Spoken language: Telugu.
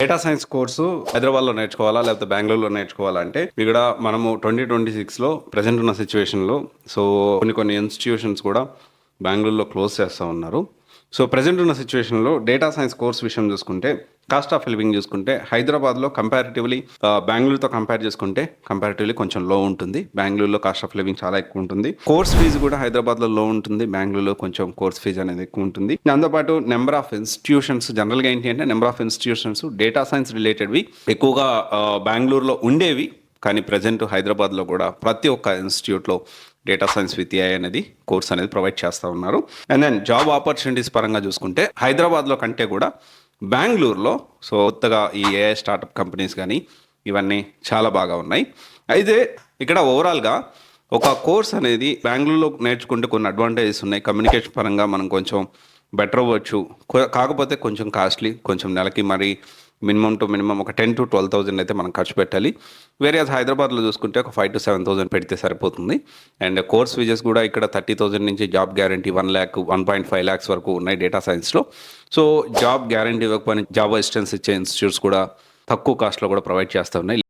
డేటా సైన్స్ కోర్సు హైదరాబాద్లో నేర్చుకోవాలా లేకపోతే బెంగళూరులో నేర్చుకోవాలా అంటే ఇక్కడ మనము 2026లో ప్రజెంట్ ఉన్న సిచ్యువేషన్లో సో కొన్ని ఇన్స్టిట్యూషన్స్ కూడా బెంగళూరులో క్లోజ్ చేస్తూ ఉన్నారు. సో ప్రజెంట్ ఉన్న సిచ్యువేషన్లో డేటా సైన్స్ కోర్స్ విషయం చూసుకుంటే కాస్ట్ ఆఫ్ లివింగ్ చూసుకుంటే హైదరాబాద్లో కంపారిటివ్లీ బెంగళూరుతో కంపేర్ చేసుకుంటే కంపారిటివ్లీ కొంచెం లో ఉంటుంది. బెంగళూరులో కాస్ట్ ఆఫ్ లివింగ్ చాలా ఎక్కువ ఉంటుంది. కోర్స్ ఫీజు కూడా హైదరాబాద్లో లో ఉంటుంది, బెంగళూరులో కొంచెం కోర్స్ ఫీజు అనేది ఎక్కువ ఉంటుంది. దాంతోపాటు నెంబర్ ఆఫ్ ఇన్స్టిట్యూషన్స్ జనరల్గా ఏంటి అంటే number of institutions data science రిలేటెడ్వి ఎక్కువగా బెంగళూరులో ఉండేవి. కానీ ప్రజెంట్ హైదరాబాద్లో కూడా ప్రతి ఒక్క ఇన్స్టిట్యూట్లో డేటా సైన్స్ విత్ ఏఐ అనేది కోర్స్ అనేది ప్రొవైడ్ చేస్తూ ఉన్నారు. అండ్ దెన్ జాబ్ ఆపర్చునిటీస్ పరంగా చూసుకుంటే హైదరాబాద్లో కంటే కూడా బెంగళూరులో సో కొత్తగా ఈ ఏఐ స్టార్టప్ కంపెనీస్ కానీ ఇవన్నీ చాలా బాగా ఉన్నాయి. అయితే ఇక్కడ ఓవరాల్గా ఒక కోర్స్ అనేది బెంగళూరులో నేర్చుకుంటే కొన్ని అడ్వాంటేజెస్ ఉన్నాయి. కమ్యూనికేషన్ పరంగా మనం కొంచెం బెటర్ అవ్వచ్చు, కాకపోతే కొంచెం కాస్ట్లీ, కొంచెం నెలకి మరి మినిమం టు మినిమం ఒక 10,000 to 12,000 అయితే మనం ఖర్చు పెట్టాలి. వేరే హైదరాబాద్లో చూసుకుంటే ఒక 5,000 to 7,000 పెడితే సరిపోతుంది. అండ్ కోర్స్ ఫీజెస్ కూడా ఇక్కడ 30,000 నుంచి జాబ్ గ్యారంటీ 1 lakh 1.5 lakhs వరకు ఉన్నాయి డేటా సైన్స్లో. సో జాబ్ గ్యారంటీ ఇవ్వకపోయినా జాబ్ అసిస్టెన్స్ ఇచ్చే ఇన్స్టిట్యూట్స్ కూడా తక్కువ కాస్ట్లో కూడా ప్రొవైడ్ చేస్తూ ఉన్నాయి.